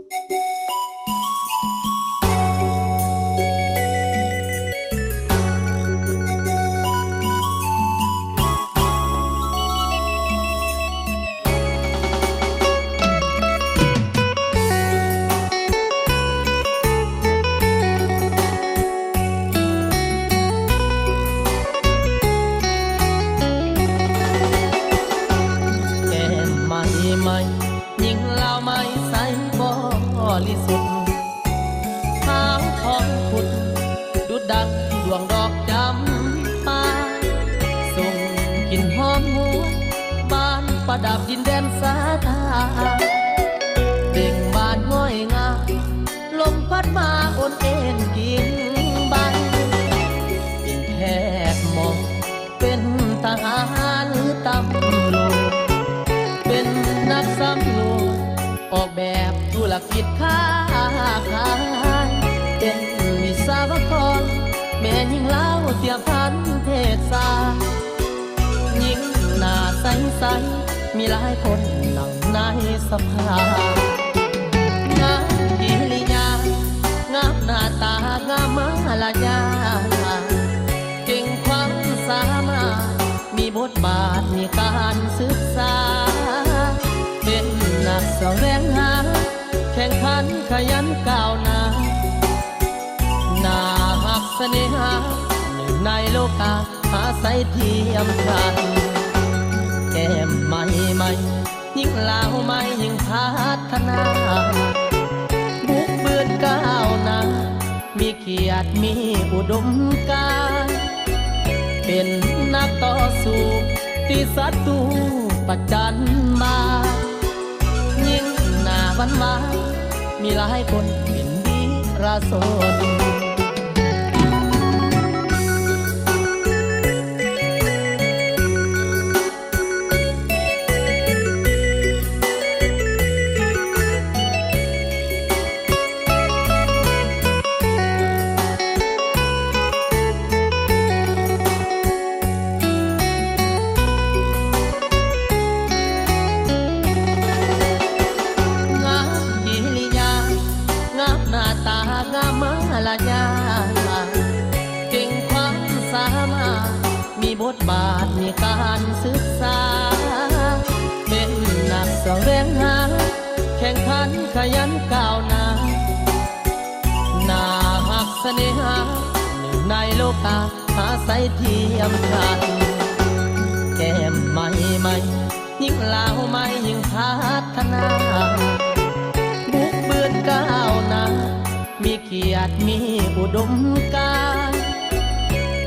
ยิ่งเล่าไม่ใสบริสุทธิ์ขาวของขุดดุดดังดวงดอกจำปาส่งกลิ่นหอมหัวบ้านประดับดินแดนสาธาเบ่งบานง่อยงามลมพัดมาโอนเอ็นกิ่งใบเป็นแพทย์หมอเป็นทหารตำรวจเป็นนักสำรวจออกแบบธุรกิจค้าขายเป็นวิศวกรแม่ยิ่งเล่าเทียบพันเพศสายิ่งหน้าใสๆมีหลายคนนั่งในสภางามกิริยางามหน้าตางามมาลายาเก่งความสามารถมีบทบาทมีการศึกษาเป็นนักแสวงหาแข่งขันขยันก้าวหน้าน่าหักเสน่หาหนึ่งในโลกาอาศัยเทียมกันแก้มใหม่ยิ่งลาวใหม่ยิ่งพัฒนาบุกเบือนก้าวหน้ามีเกียรติมีอุดมการณ์เป็นนักต่อสู้ที่ศัตรูประจันมายิ่งหน้าวันมามีหลายคนเป็นวีรชนเก่งความสามารถมีบทบาทมีการศึกษาเป็นนักแสวงหาแข่งขันขยันก้าวหน้าน่าหักเสน่หาหนึ่งในโลกาอาศัยเทียมกันแก้มใหม่ยิ่งลาวใหม่ยิ่งพัฒนาบุกเบือนก้าวหน้ามีเกียรติมีอุดมการณ์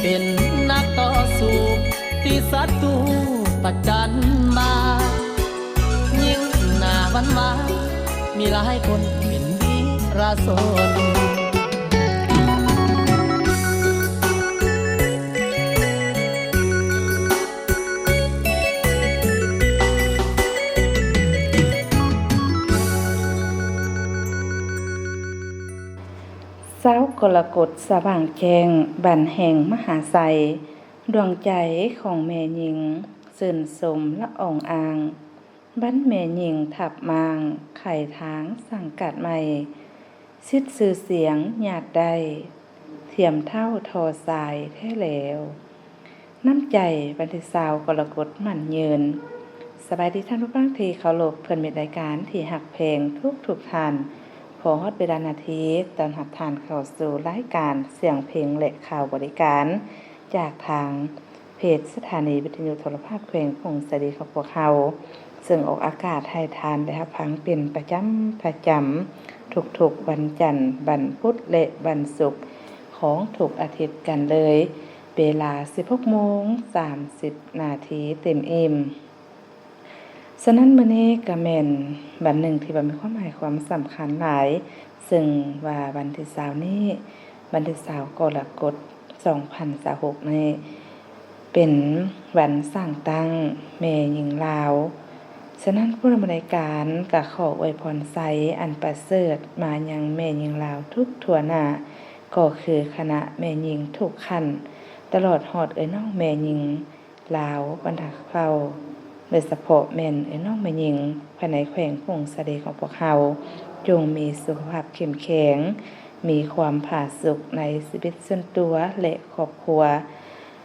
เป็นนักต่อสู้ที่ศัตรูประจันมายิ่งหน้าวันมามีหลายคนเป็นวีรชนสาวกรกฎสว่างแจ้งบันแห่งมหาไสยดวงใจของแม่หญิงสื่นสมละอองอางบ้านแม่หญิงถับมางไข่ทางสังกัดใหม่ซิดสื่อเสียงหยาดใดเทียมเท่าทอสายแท้แล้วน้ำใจบันทึกสาวกรกฎหมั่นยืนสบายดีท่านผู้ฟังที่เคารพเพื่อนเมตรายการที่หักเพลงทุกท่านขอฮอดเวลานาทีตอนหับทานเข้าสู่รายการเสียงเพลงและข่าวบริการจากทางเพจสถานีวิทยุโทรภาพแขวงพงศดีของพวกเขาซึ่งออกอากาศให้ทานได้รับพังเป็นประจำทุกวันจันทร์วันพุธและวันศุกร์ของทุกอาทิตย์กันเลยเวลา 16:30 นาทีเต็มอิ่มฉะนั้นมื้อนี้ก็แม่นวันหนึ่งที่มีความหมายความสำคัญหลายซึ่งว่าวันที่20นี้วันที่20กรกฎาคม2026นี้เป็นวันสร้างตั้งแม่หญิงลาวฉะนั้นผู้ดำเนินการก็ขออวยพรไสอันประเสริฐมายังแม่หญิงลาวทุกทั่วหน้าก็คือคณะแม่หญิงทุกขั้นตลอดฮอดน้องแม่หญิงลาวบรรดาเผ่า โดยเฉพาะแม่นไอ้น้องแม่หญิงภายในแขวงพงสะเดของพวกเราจงมีสุขภาพเข้มแข็งมีความผาสุกในชีวิตส่วนตัวและครอบครัว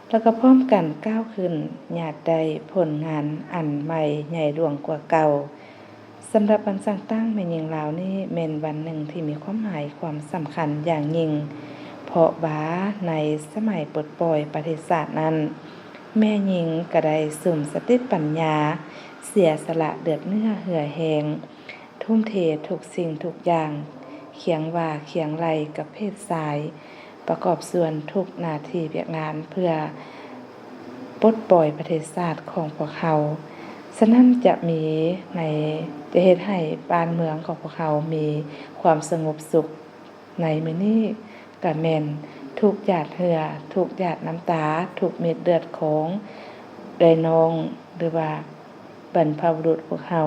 แล้วก็พร้อมกันก้าวขึ้นญาติได้ผลงานอันใหม่ใหญ่หลวงกว่าเก่าสำหรับวันสร้างตั้งแม่หญิงลาวนี่แม่นวันหนึ่งที่มีความหมายความสำคัญอย่างยิ่งเพราะว่าในสมัยปลดปล่อยประเทศชาตินั้นแม่หญิงก็ได้สุ่มสติปัญญาเสียสละเดือดเนื้อเหือแหงทุ่มเททุกสิ่งทุกอย่างเคียงว่าเคียงไหลกับเพศชายประกอบส่วนทุกหน้าที่เวียกงานเพื่อปลดปล่อยประเทศชาติของพวกเขาฉะนั้นจะเฮ็ดให้บ้านเมืองของพวกเขามีความสงบสุขในมื้อนี้ก็แม่นทุกหยาดเหงื่อทุกหยาดน้ำตาทุกเม็ดเลือดของได้น้องหรือว่าบรรพบุรุษพวกเขา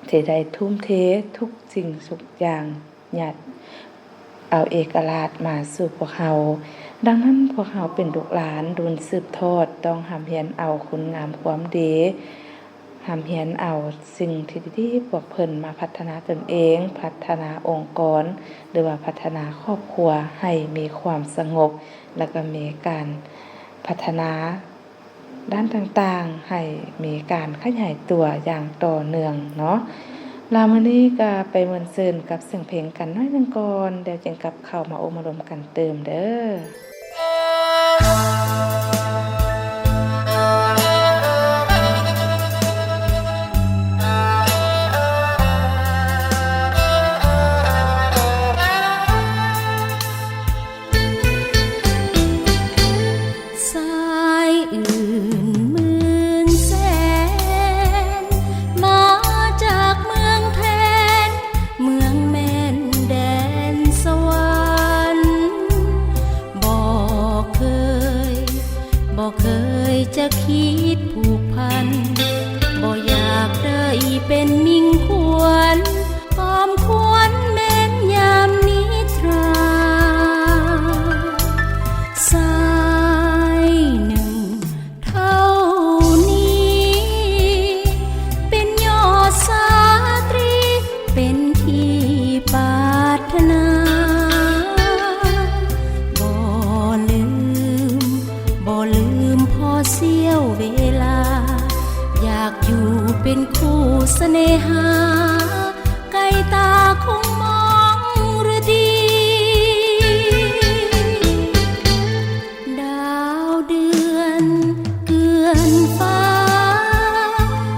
ที่ได้ทุ่มเททุกสิ่งทุกอย่างยัดเอาเอกราชมาสู่พวกเขาดังนั้นพวกเขาเป็นลูกหลานรุ่นสืบทอดต้องหำเฮียนเอาคุณงามความดีหำเฮียนเอาสิ่งที่ดีๆพวกเพิ่นมาพัฒนาตนเองพัฒนาองค์กรหรือว่าพัฒนาครอบครัวให้มีความสงบและก็มีการพัฒนาด้านต่างๆให้มีการขยายตัวอย่างต่อเนื่องเนาะลามื้อนี้ก็ไปม่วนซื่นกับเสียงเพลงกันน้อยหนึงก่อนเดี๋ยวจึงกลับเข้ามาโอมารวมกันเติมเด้อสายอื่นเมืองแสนมาจากเมืองแทนเมืองแม่นแดนสวรรค์บอกเคยจะคิดผูกพันบ่อยากได้เป็นมิ่งควรหอมควรแม้นยามนิทราสายหนึ่งเท่านี้เป็นยอดสาตรีเป็นที่ปรารถนาบ่ลืมพอเสี้ยวเวลาอยากอยู่เป็นคู่เสน่หาไกลตาคงมองหรือดี ดาวเดือนเกื้อนฟ้า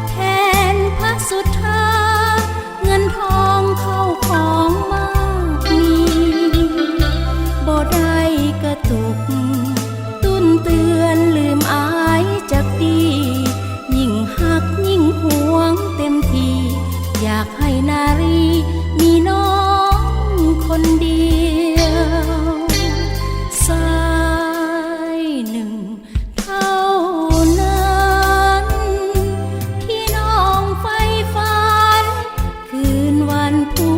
แทนพระสุธาเงินทองเข้าของมากมีบ่ได้กระตุกตุ้นเตือนลืมอายจากดียิ่งหักยิ่งหวงเต็มทีอยากให้นารีมีน้องคนเดียวสายหนึ่งเท่านั้นที่น้องใฝ่ฝันคืนวันผู้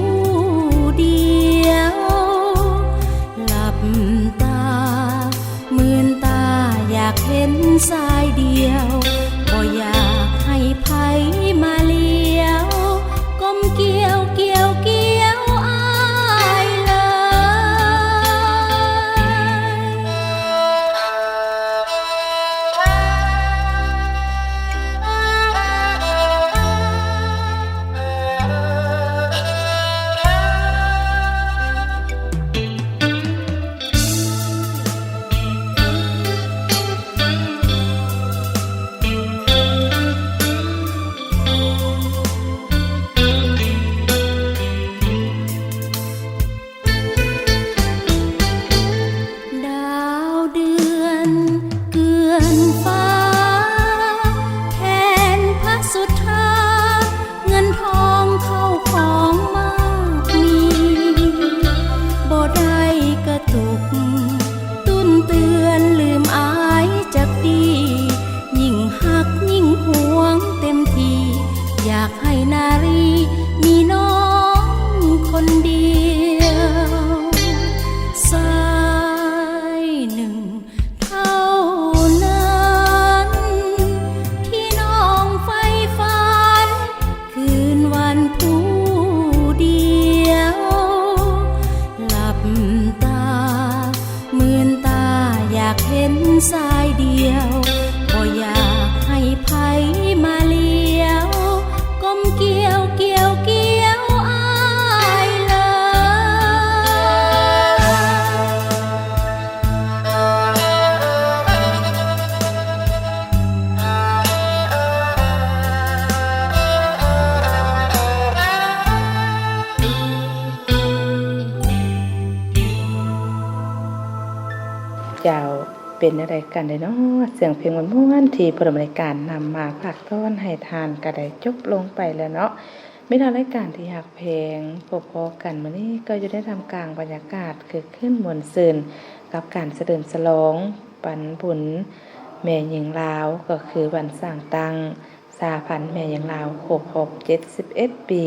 เดียวหลับตามื่นตาอยากเห็นสายเดียวบ่อยากให้ไผมาเลี้ยวก้มเกี่ยวอายเลยดาวเดือนเกื้อนฟ้าแทนพระสุธาเงินทองเข้าของมากมีบ่ได้กระตุกตุ้นเตือนลืมอายจากดียิ่งหักยิ่งหวงเต็มทีอยากให้นารีมีน้องคนเดียวสายหนึ่งเท่านั้นที่น้องใฝ่ เป็นอะไรกันได้เนาะเสียงเพลงม่วนๆที่ผู้ดำเนินรายการนำมาภาคต้นให้ทานก็ได้จบลงไปแล้วเนาะมีทางรายการที่ฮักเพลงพบกันมื้อนี้ก็อยู่ได้ทำกลางบรรยากาศคือขึ้นม่วนซื่นกับการเฉลิมฉลองปันบุญแม่หญิงลาวก็คือวันสร้างตังสาพันธ์แม่หญิงลาวครบรอบ71 ปี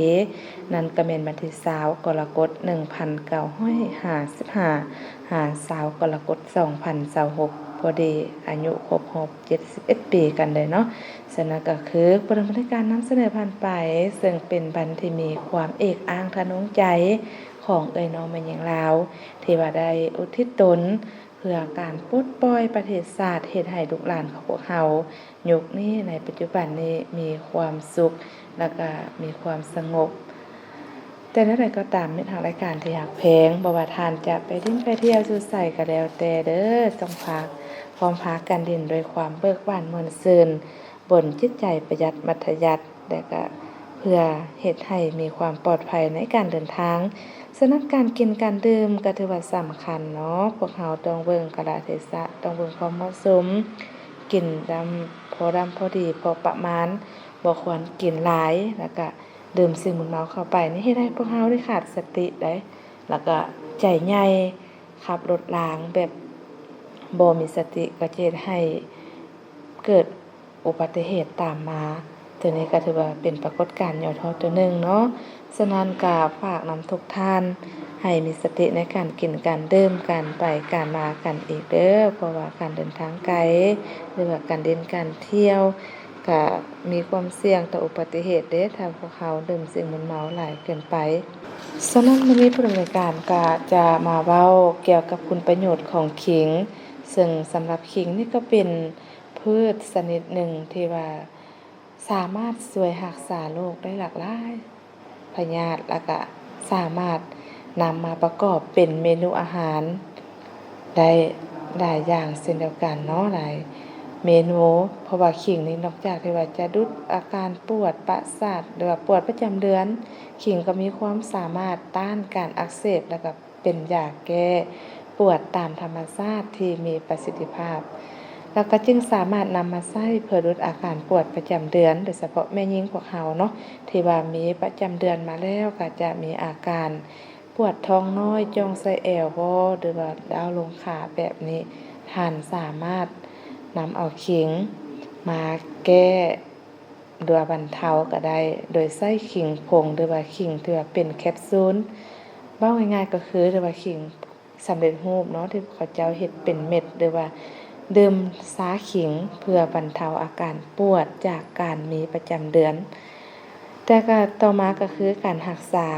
นั่นก็แม่นวันที่20กรกฎาคม1955หา20กรกฎาคม2026พอดีอายุครบรอบ71 ปีกันเลยเนาะฉะนั้นก็คือผู้ดำเนินการนำเสนอผ่านไปซึ่งเป็นบันที่มีความเอกอ้างทะนงใจของเอ่ยน้องแม่หญิงลาวที่ว่าได้อุทิศตนเพื่อการปลดปล่อยประเทศชาติเฮ็ดให้ลูกหลานของพวกเฮายุคนี้ในปัจจุบันนี้มีความสุขแล้วก็มีความสงบแต่นั่นใดก็ตามในทางรายการที่อยากเพลงบ่ว่าทานจะไปดิ้นไปเที่ยวสู่ใส่ก็แล้วแต่เด้อต้องพักพร้อมพากันดินโดยความเบิกบานม่วนซื่นบนจิตใจประหยัดมัธยัสถ์และก็เพื่อเฮ็ดให้มีความปลอดภัยในการเดินทางฉะนั้นการกินการดื่มก็ถือว่าสำคัญเนาะพวกเฮาต้องเบิ่งกาลเทศะต้องเบิ่งความเหมาะสมกินดำพอดีพอประมาณบ่ควรกินหลายแล้วก็ดื่มสิ่งมึนเมาเข้าไปนี่เฮ็ดให้พวกเฮาได้ขาดสติได้แล้วก็ใจใหญ่ขับรถล้างแบบบ่มีสติก็จะเฮ็ดให้เกิดอุบัติเหตุตามมาตัวนี้ก็ถือว่าเป็นปรากฏการณ์ย่อท้อตัวหนึ่งเนาะฉะนั้นก็ฝากนำทุกท่านให้มีสติในการกินการดื่มการไปการมากันอีกเด้อเพราะว่าการเดินทางไกลหรือว่าการเดินการเที่ยวก็มีความเสี่ยงต่ออุบัติเหตุเด้ถ้าพวกเขาดื่มสิ่งมึนเมาหลายเกินไปฉะนั้นวันนี้ผู้ดำเนินการก็จะมาเว้าเกี่ยวกับคุณประโยชน์ของขิงซึ่งสำหรับขิงนี่ก็เป็นพืชชนิดหนึ่งที่ว่าสามารถช่วยรักษาโรคได้หลากหลายพยาธิแล้วก็สามารถนำมาประกอบเป็นเมนูอาหารได้หลายอย่างเช่นเดียวกันเนาะหลายเมนูเพราะว่าขิงนี่นอกจากที่ว่าจะลดอาการปวดประสาทหรือว่าปวดประจำเดือนขิงก็มีความสามารถต้านการอักเสบแล้วก็เป็นยาแก้ปวดตามธรรมชาติที่มีประสิทธิภาพแล้วก็จึงสามารถนำมาใช้เพื่อลดอาการปวดประจำเดือนโดยเฉพาะแม่หญิงพวกเฮาเนาะที่ว่ามีประจำเดือนมาแล้วก็จะมีอาการปวดท้องน้อยจ้องใส่แอวบ่หรือว่าดาวลงขาแบบนี้ท่านสามารถนำเอาขิงมาแก้หรือว่าบรรเทาก็ได้โดยใช้ขิงผงหรือว่าขิงที่ว่าเป็นแคปซูลเว้าง่ายๆก็คือหรือว่าขิงสำเร็จรูปเนาะที่เขาเจ้าเฮ็ดเป็นเม็ดหรือว่าดื่มสาขิงเพื่อบรรเทาอาการปวดจากการมีประจำเดือนแต่ก็ต่อมาก็คือการรักษา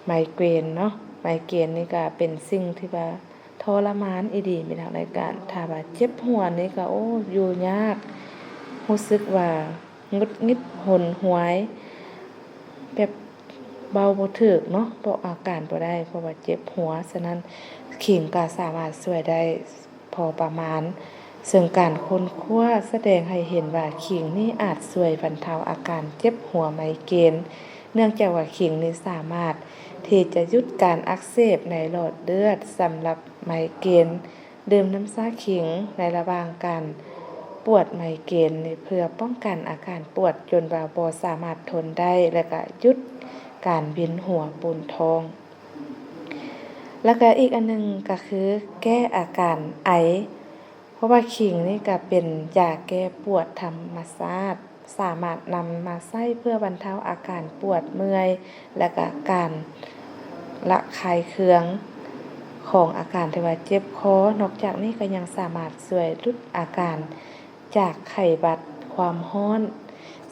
ไมเกรนเนาะไมเกรนนี่ก็เป็นสิ่งที่ว่าทรมานอีดีมีทางรายการถ้าว่าเจ็บหัวนี่ก็อยู่ยากรู้สึกว่าหงุดหงิดหนหวยแบบเบาบ่ถึกเนาะบ่อาการบ่ได้เพราะว่าเจ็บหัวฉะนั้นขิงก็สามารถช่วยได้พอประมาณซึ่งการค้นคว้าแสดงให้เห็นว่าขิงนี่อาจช่วยบรรเทาอาการเจ็บหัวไมเกรนเนื่องจากว่าขิงนี่สามารถที่จะหยุดการอักเสบในหลอดเลือดสำหรับไมเกรนดื่มน้ำชาขิงในระหว่างการปวดไมเกรนนี่เพื่อป้องกันอาการปวดจนว่าบ่สามารถทนได้และก็หยุดการเวียนหัวปวดท้องแล้วก็อีกอันนึงก็คือแก้อาการไอเพราะว่าขิงนี่ก็เป็นยาแก้ปวดธรรมชาติสามารถนำมาใช้เพื่อบรรเทาอาการปวดเมื่อยและก็การระคายเคืองของอาการที่ว่าเจ็บคอนอกจากนี้ก็ยังสามารถช่วยลดอาการจากไข้หวัดความร้อน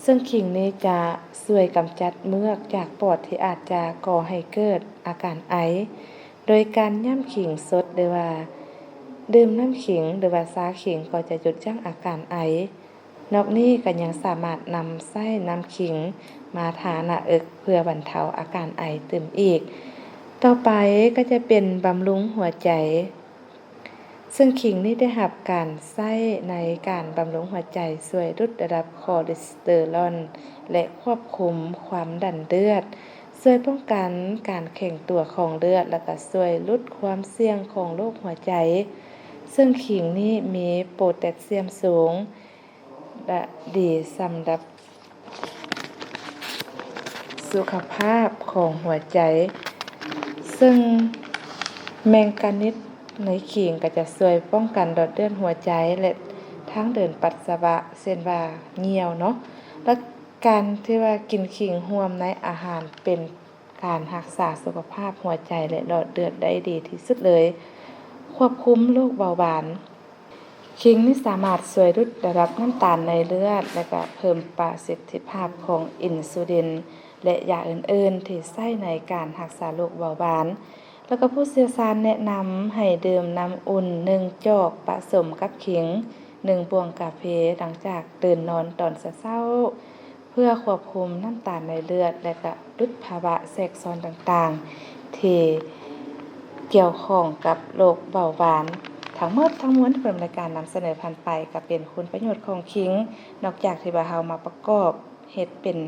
ซึ่งขิงนี้จะช่วยกำจัดเมือกจากปอดที่อาจจะก่อให้เกิดอาการไอโดยการย่ำขิงสดหรือว่าดื่มน้ำขิงหรือว่าชาขิงก็จะหยุดยั้งอาการไอนอกนี้ก็ยังสามารถนำไส้น้ำขิงมาทาหน้าอกเพื่อบรรเทาอาการไอตื่นอีกต่อไปก็จะเป็นบำรุงหัวใจซึ่งขิงนี่ได้รับการใช้ในการบำรุงหัวใจช่วยลดระดับคอเลสเตอรอลและควบคุมความดันเลือดช่วยป้องกันการแข็งตัวของเลือดและก็ช่วยลดความเสี่ยงของโรคหัวใจ ซึ่งขิงนี้มีโพแทสเซียมสูงและดีสำหรับสุขภาพของหัวใจซึ่งแมงกานิสในขิงก็จะช่วยป้องกันหลอดเลือดหัวใจและทางเดินปัสสาวะเช่นว่าเหี่ยวเนาะและการที่ว่ากินขิงร่วมในอาหารเป็นการรักษาสุขภาพหัวใจและหลอดเลือดได้ดีที่สุดเลยควบคุมโรคเบาหวานขิงนี่สามารถช่วยลดระดับน้ำตาลในเลือดและก็เพิ่มประสิทธิภาพของอินซูลินและยาอื่นๆที่ใช้ในการรักษาโรคเบาหวานแล้วก็ผู้เชี่ยวชาญแนะนำให้ดื่มน้ำอุ่น1จอกผสมกับขิง1บวงกาแฟหลังจากตื่นนอนตอนเช้าเพื่อควบคุมน้ำตาลในเลือดและก็ลดภาวะแทรกซ้อนต่างๆที่เกี่ยวข้องกับโรคเบาหวานทั้งหมดทั้งมวลที่เป็นรายการนำเสนอผ่านไปก็เป็นคุณประโยชน์ของขิงนอกจากที่ว่าเฮามาประกอบเฮ็ดเป็น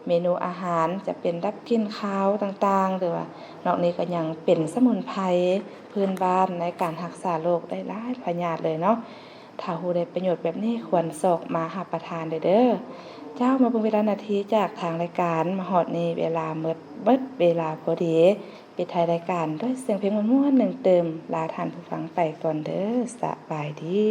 เมนูอาหารจะเป็นดับกลิ่นคาวต่างๆหรือว่านอกนี้ก็ยังเป็นสมุนไพรพื้นบ้านในการรักษาโรคได้หลายพยาธิเลยเนาะถ้าฮู้ได้ประโยชน์แบบนี้ควรสอกมารับประทานเด้อเจ้ามาเบิ่งเวลานาทีจากทางรายการมาฮอดนี้เวลาเบิดเวลาพอดีปิดท้ายรายการด้วยเสียงเพลงม่วนๆหนึ่งเติมลาท่านผู้ฟังไปก่อนเด้อสบายดี